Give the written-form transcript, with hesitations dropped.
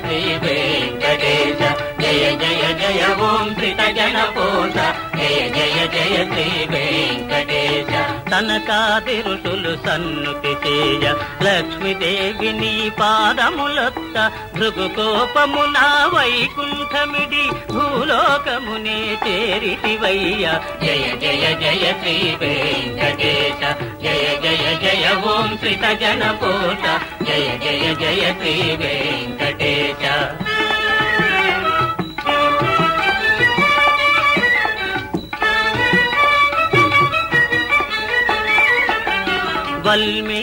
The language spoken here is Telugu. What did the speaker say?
శ్రీ వెంకటేశ జయ జయ జయ ఓం శ్రీత జనపోష జయ జయ జయ శ్రీ వెంకటేశ తనకాది ఋషులు సన్నుతి చేయ లక్ష్మీదేవిని పాదములొత్త భృగుకోపమున వైకుంఠమిడి భూలోకమునే చేరితివయ్య జయ జయ జయ శ్రీ వెంకటేశ జయ జయ జయ ఓం శ్రీత జనపోష జయ జయ జయ శ్రీ వెంకటేశ వల్మి